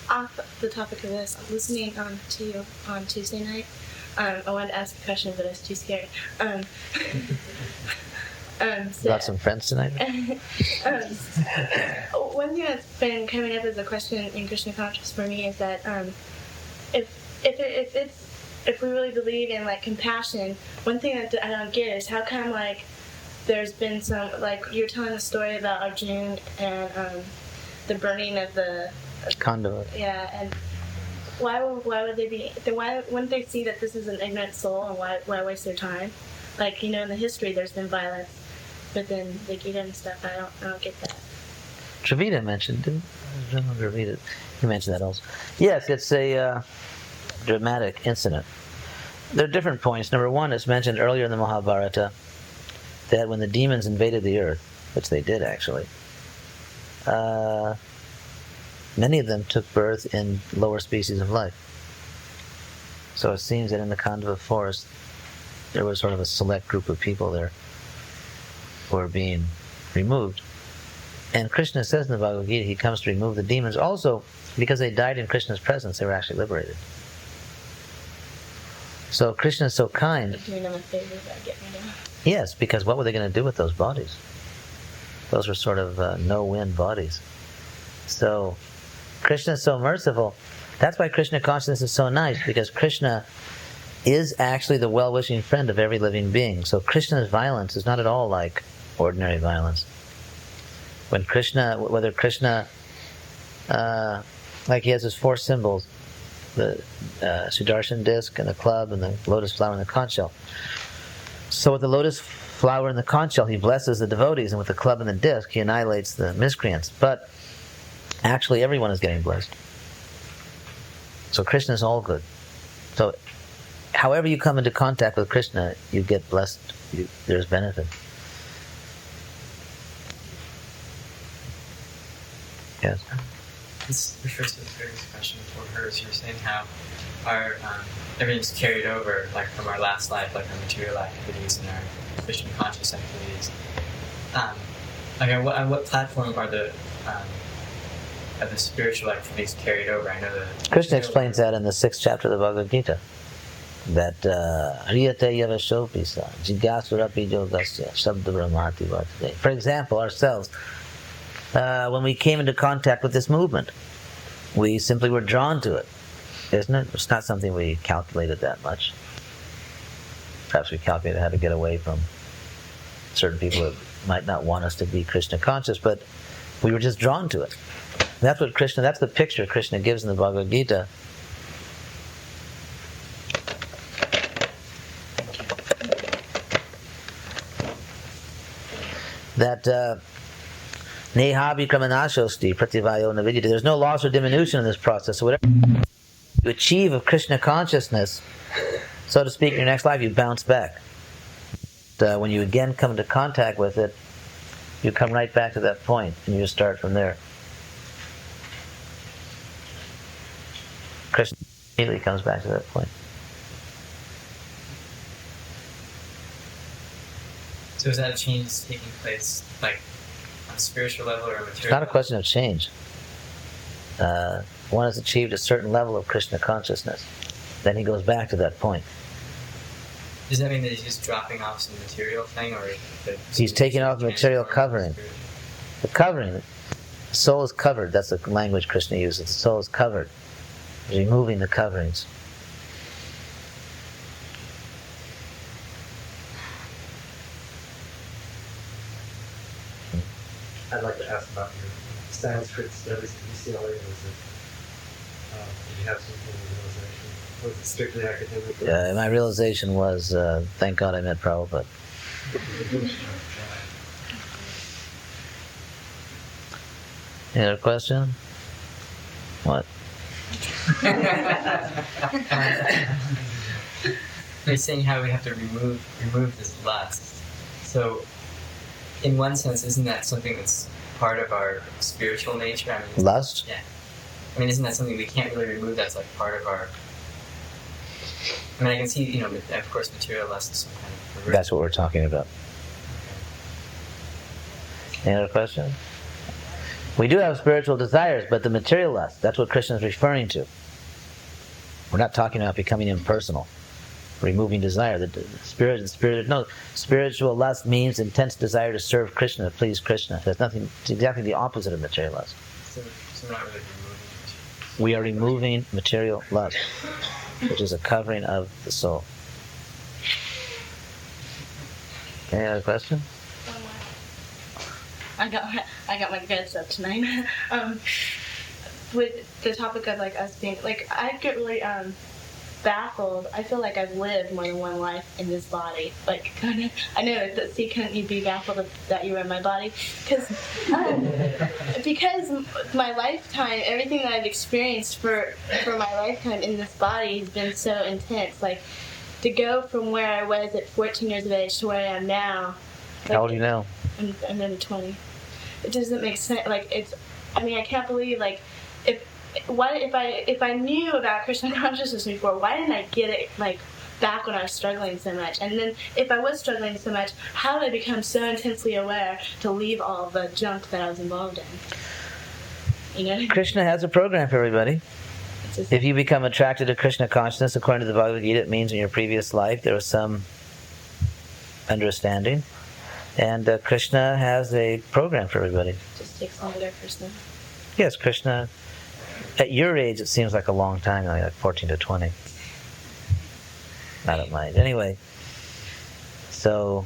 Off the topic of this, I'm listening to you on Tuesday night. I wanted to ask a question, but I was too scared. Got some friends tonight? One thing that's been coming up as a question in Krishna consciousness for me is that if we really believe in compassion, one thing that I don't get is how come there's been some you're telling the story about Arjuna and the burning of the conduit. Yeah, and why would they be? Why wouldn't they see that this is an ignorant soul, and why waste their time? In the history, there's been violence, but then the Gita and stuff, I don't get that. Dravida mentioned, didn't Dravida? He mentioned that also. Yes, it's a dramatic incident. There are different points. Number one, it's mentioned earlier in the Mahabharata that when the demons invaded the earth, which they did actually, many of them took birth in lower species of life. So it seems that in the Khandava forest, there was sort of a select group of people there who were being removed. And Krishna says in the Bhagavad-Gita, he comes to remove the demons. Also, because they died in Krishna's presence, they were actually liberated. So Krishna is so kind. Doing them a favor by getting rid of them. Yes, because what were they going to do with those bodies? Those were sort of no-win bodies. So Krishna is so merciful. That's why Krishna consciousness is so nice, because Krishna is actually the well-wishing friend of every living being. So Krishna's violence is not at all like ordinary violence. When Krishna, whether Krishna, he has his four symbols, the Sudarshan disc and the club and the lotus flower and the conch shell. So with the lotus flower and the conch shell, he blesses the devotees, and with the club and the disc, he annihilates the miscreants. But actually, everyone is getting blessed. So Krishna is all good. So however you come into contact with Krishna, you get blessed. There's benefit. Yes? This refers to the previous question before hers. You were saying how our everything's carried over, from our last life, our material activities and our Krishna conscious activities. On what platform are the spiritual activities carried over? I know that Krishna explains that in the 6th chapter of the Bhagavad-Gita. That Hriyate Yavashopisa, Jigasurapi Yogasya, Shabda Brahmati Vartade. For example, ourselves, when we came into contact with this movement, we simply were drawn to it, isn't it? It's not something we calculated that much. Perhaps we calculated how to get away from certain people that might not want us to be Krishna conscious, but we were just drawn to it. And that's what Krishna, that's the picture Krishna gives in the Bhagavad-Gita. That Nehabi kramanashosti prativayo navidyate. There's no loss or diminution in this process. So whatever you achieve of Krishna consciousness, so to speak, in your next life, you bounce back. When you again come into contact with it, you come right back to that point, and you just start from there. Krishna immediately comes back to that point. So is that a change that's taking place, like, on a spiritual level or a material level? It's not a question of change. One has achieved a certain level of Krishna consciousness. Then he goes back to that point. Does that mean that he's just dropping off some material thing, or he's taking off the material covering? The covering, the soul is covered. That's the language Krishna uses. The soul is covered. He's removing the coverings. I'd like to ask about your Sanskrit studies at UCLA. Did you have some kind of realization? Was it strictly academic? My realization was, thank God I met Prabhupada. Any other question? What? You're saying how we have to remove this lust. So, in one sense, isn't that something that's part of our spiritual nature? I mean, lust? Yeah. I mean, isn't that something we can't really remove? That's like part of our. I mean, I can see, of course, material lust is some kind of perversion. That's what we're talking about. Any other question? We do have spiritual desires, but the material lust, that's what Krishna is referring to. We're not talking about becoming impersonal, removing desire. Spiritual lust means intense desire to serve Krishna, to please Krishna. There's nothing. It's exactly the opposite of material lust. So we're not really removing it. We are removing material lust, which is a covering of the soul. Any other question? I got my good stuff tonight. With the topic of like us being like, I get really baffled. I feel like I've lived more than one life in this body. Like, I know that. See, couldn't you be baffled that you were in my body? Because my lifetime, everything that I've experienced for my lifetime in this body has been so intense. Like, to go from where I was at 14 years of age to where I am now. Like, how old are you now? I'm in 20. It doesn't make sense. Like, it's. I mean, I can't believe like if I knew about Krishna consciousness before, why didn't I get it like back when I was struggling so much? And then if I was struggling so much, how did I become so intensely aware to leave all the junk that I was involved in? Krishna has a program for everybody. If you become attracted to Krishna consciousness, according to the Bhagavad-Gita, it means in your previous life there was some understanding. And Krishna has a program for everybody. Just takes longer, Krishna. Yes, Krishna. At your age, it seems like a long time, like 14 to 20. I don't mind. Anyway, so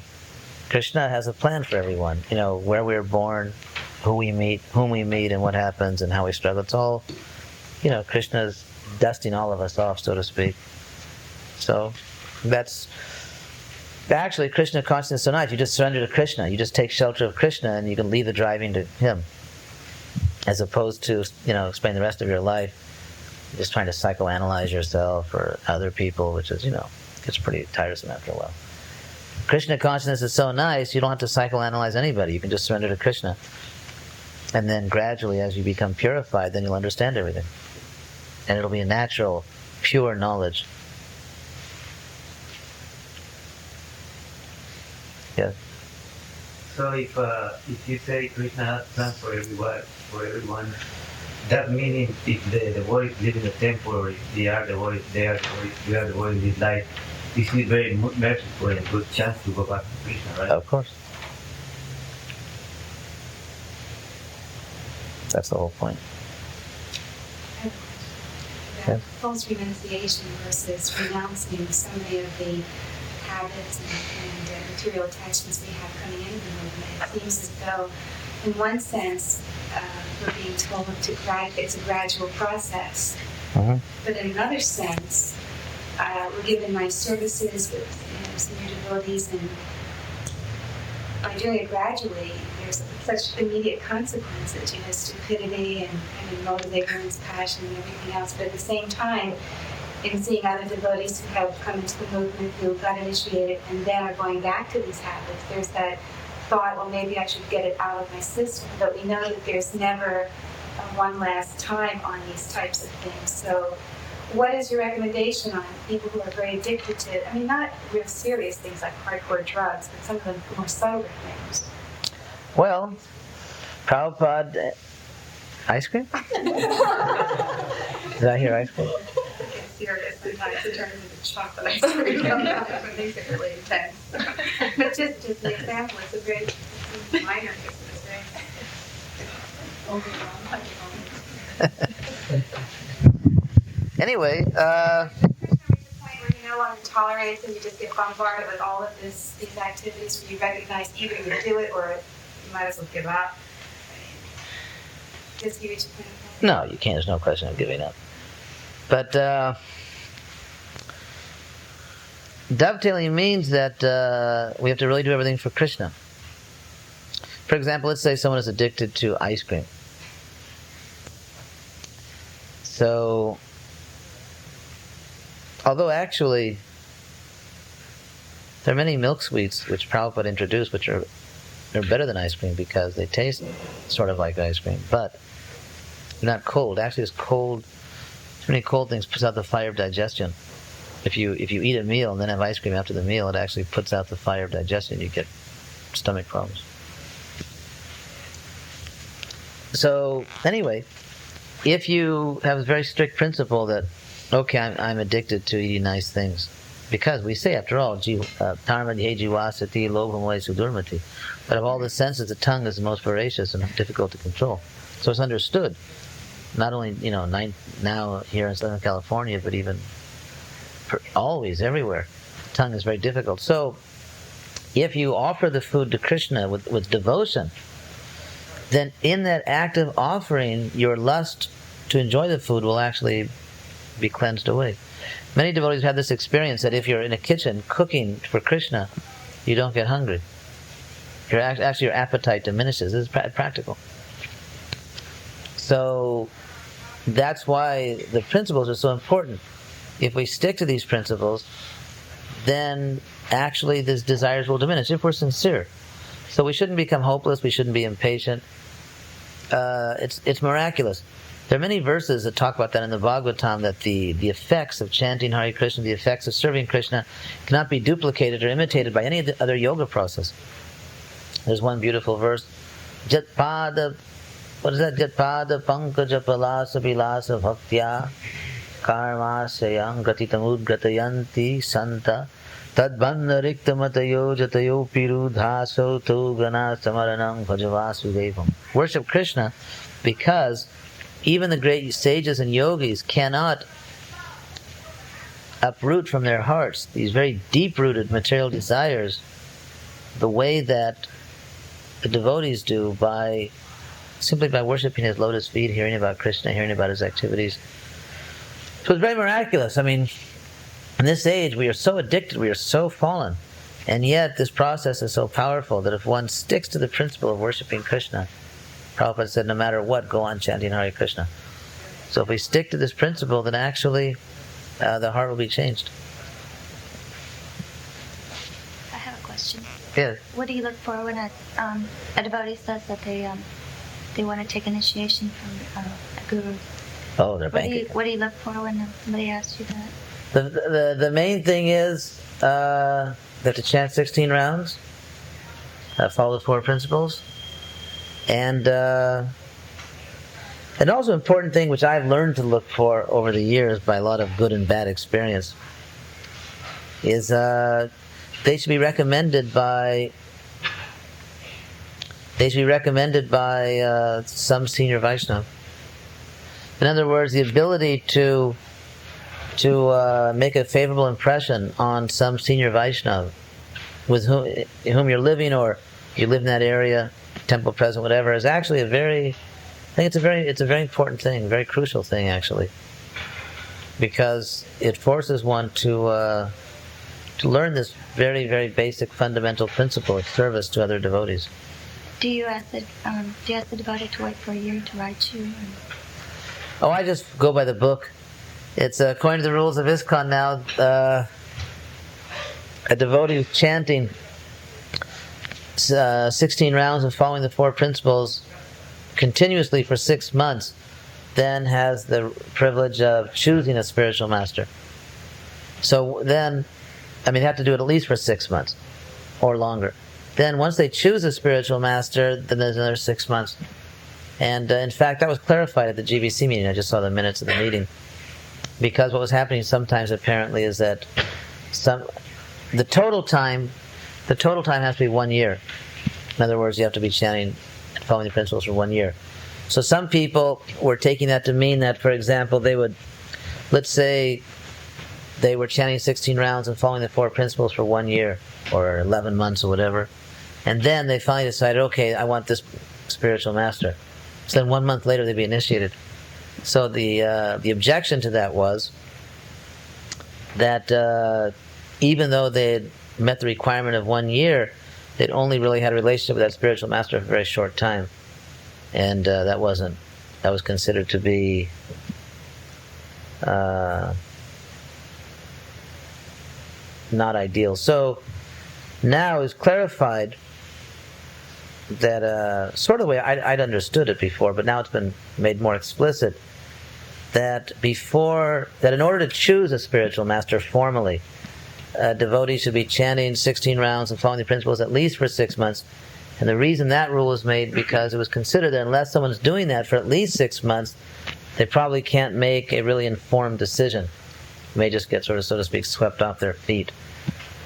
Krishna has a plan for everyone. Where we're born, whom we meet, and what happens, and how we struggle. It's all, Krishna's dusting all of us off, so to speak. So that's actually Krishna consciousness is so nice. You just surrender to Krishna. You just take shelter of Krishna, and you can leave the driving to Him. As opposed to, spending the rest of your life just trying to psychoanalyze yourself or other people, which is, gets pretty tiresome after a while. Krishna consciousness is so nice, you don't have to psychoanalyze anybody. You can just surrender to Krishna. And then gradually, as you become purified, then you'll understand everything. And it'll be a natural, pure knowledge. Yes? So if you say Krishna has plans for everyone, that meaning if the world is living a temporary, we are the world in this life, this is very merciful and a good chance to go back to Krishna, right? Of course. That's the whole point. The false renunciation versus renouncing so many of the habits and material attachments we have coming into the movement. It seems as though, in one sense, we're being told it's a gradual process. Uh-huh. But in another sense, we're given nice services with senior devotees, and by doing it gradually, there's such immediate consequences, stupidity and moral ignorance, passion, and everything else. But at the same time, in seeing other devotees who have come into the movement, who got initiated, and then are going back to these habits, there's that thought, well, maybe I should get it out of my system. But we know that there's never one last time on these types of things. So what is your recommendation on people who are very addicted to, not real serious things like hardcore drugs, but some of the more subtle things? Well, Prabhupada, ice cream? Did I hear ice cream? It's serious sometimes. It turns into chocolate ice cream. It makes it really intense. But just an example, it's a very minor business, right? Anyway, Where you no longer tolerate it and you just get bombarded with all of these activities where you recognize either you do it or you might as well give up. Just give each point. no, you can't. There's no question of giving up. But dovetailing means that we have to really do everything for Krishna. For example, let's say someone is addicted to ice cream. So, although actually there are many milk sweets which Prabhupada introduced which are better than ice cream because they taste sort of like ice cream, but they're not cold. Actually, it's cold. Too many cold things puts out the fire of digestion. If you eat a meal and then have ice cream after the meal, it actually puts out the fire of digestion. You get stomach problems. So anyway, if you have a very strict principle that, okay, I'm addicted to eating nice things, because we say, after all, Dharma-dhi jivasati lobhamoy sudurmati. But of all the senses, the tongue is the most voracious and difficult to control. So it's understood, not only now here in Southern California, but even always, everywhere. The tongue is very difficult. So if you offer the food to Krishna with devotion, then in that act of offering, your lust to enjoy the food will actually be cleansed away. Many devotees have this experience that if you're in a kitchen cooking for Krishna, you don't get hungry. Actually, your appetite diminishes. This is practical. So that's why the principles are so important. If we stick to these principles, then actually these desires will diminish if we're sincere. So we shouldn't become hopeless. We shouldn't be impatient. It's miraculous. There are many verses that talk about that in the Bhagavad-Gita, that the effects of chanting Hare Krishna, the effects of serving Krishna, cannot be duplicated or imitated by any other yoga process. There's one beautiful verse, Jatpada, what is that? Jatpada pankaja palasa vilasa bhaktya karmasayam gratitamud gratayanti santa tadbandha riktamatayo jatayo piru dhaso tu gana samaranam bhajavasudevam. Worship Krishna because even the great sages and yogis cannot uproot from their hearts these very deep-rooted material desires the way that the devotees do simply by worshiping his lotus feet, hearing about Krishna, hearing about his activities. So it's very miraculous. In this age we are so addicted, we are so fallen, and yet this process is so powerful that if one sticks to the principle of worshiping Krishna, Prabhupada said, no matter what, go on chanting Hare Krishna. So if we stick to this principle, then actually the heart will be changed. I have a question. Yes. What do you look for when a devotee says that they want to take initiation from a guru? Oh, they're banking. What do you look for when somebody asks you that? The main thing is they have to chant 16 rounds, follow the 4 principles. And also important thing which I've learned to look for over the years by a lot of good and bad experience is they should be recommended by some senior Vaishnava. In other words, the ability to make a favorable impression on some senior Vaishnava with whom you're living, or you live in that area, temple present, whatever, is actually it's a very important thing, very crucial thing actually, because it forces one to to learn this very, very basic fundamental principle of service to other devotees. Do you ask the devotee to wait for a year to write you? Oh, I just go by the book. It's according to the rules of ISKCON now. A devotee who's chanting 16 rounds and following the 4 principles continuously for 6 months then has the privilege of choosing a spiritual master. So then, they have to do it at least for 6 months or longer. Then once they choose a spiritual master, then there's another 6 months. And in fact, that was clarified at the GBC meeting. I just saw the minutes of the meeting. Because what was happening sometimes apparently is that the total time has to be 1 year. In other words, you have to be chanting and following the principles for 1 year. So some people were taking that to mean that, for example, they would, let's say, they were chanting 16 rounds and following the 4 principles for 1 year or 11 months or whatever, and then they finally decided, okay, I want this spiritual master. So then 1 month later they'd be initiated. So the objection to that was that even though they had met the requirement of 1 year, they'd only really had a relationship with that spiritual master for a very short time. And that was considered to be not ideal. So now it's clarified that sort of the way I'd understood it before, but now it's been made more explicit, that in order to choose a spiritual master formally, a devotee should be chanting 16 rounds and following the principles at least for 6 months. And the reason that rule was made, because it was considered that unless someone's doing that for at least 6 months, they probably can't make a really informed decision. They may just get sort of, so to speak, swept off their feet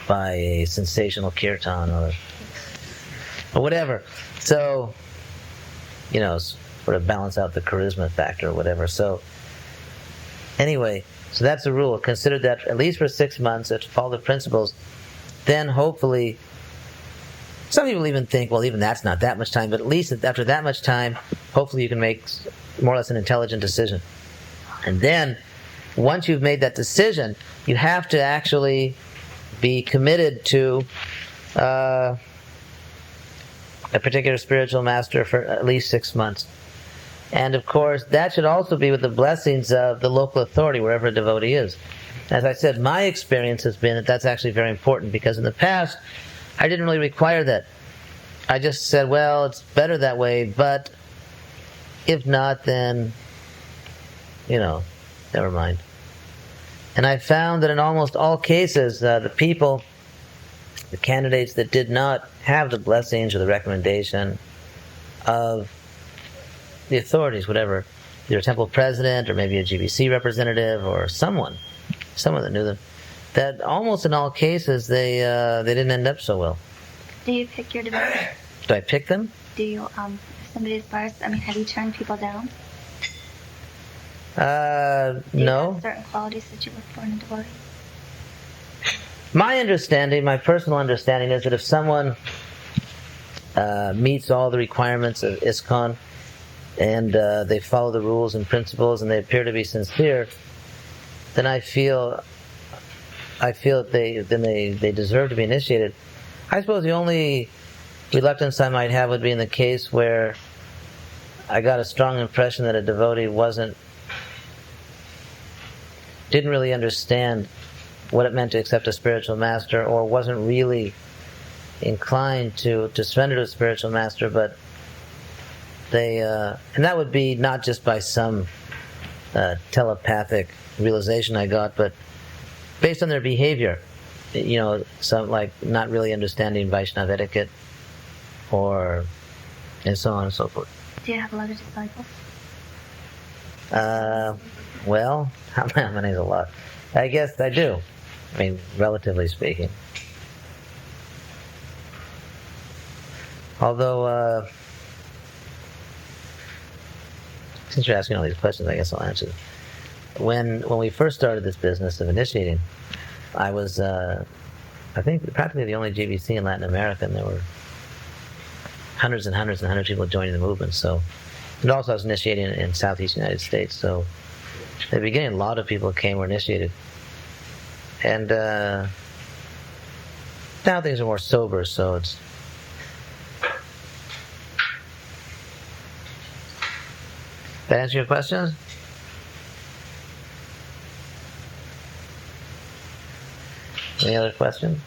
by a sensational kirtan or whatever. So, sort of balance out the charisma factor or whatever. So, anyway, so that's the rule. Consider that at least for 6 months, to follow the principles. Then hopefully, some people even think, well, even that's not that much time, but at least after that much time, hopefully you can make more or less an intelligent decision. And then, once you've made that decision, you have to actually be committed to a particular spiritual master for at least 6 months. And of course, that should also be with the blessings of the local authority, wherever a devotee is. As I said, my experience has been that that's actually very important, because in the past, I didn't really require that. I just said, well, it's better that way, but if not, then, never mind. And I found that in almost all cases, the candidates that did not have the blessings or the recommendation of the authorities, whatever, either a temple president or maybe a GBC representative or someone that knew them, that almost in all cases they didn't end up so well. Do you pick your devotees? Do I pick them? Do you, if somebody's biased, have you turned people down? No. Do you have certain qualities that you look for in a devotee? My personal understanding is that if someone meets all the requirements of ISKCON and they follow the rules and principles and they appear to be sincere, then I feel that they deserve to be initiated. I suppose the only reluctance I might have would be in the case where I got a strong impression that a devotee didn't really understand what it meant to accept a spiritual master, or wasn't really inclined to surrender to a spiritual master, but they and that would be not just by some telepathic realization I got, but based on their behavior, some like not really understanding Vaishnava etiquette, and so on and so forth. Do you have a lot of disciples? Well, how many is a lot? I guess I do. Relatively speaking. Although, since you're asking all these questions, I guess I'll answer them. When we first started this business of initiating, I was, I think, practically the only GBC in Latin America, and there were hundreds and hundreds and hundreds of people joining the movement. So, and also I was initiating in Southeast United States. So, at the beginning, a lot of people were initiated. And Now things are more sober, so it's. That answer your question? Any other questions?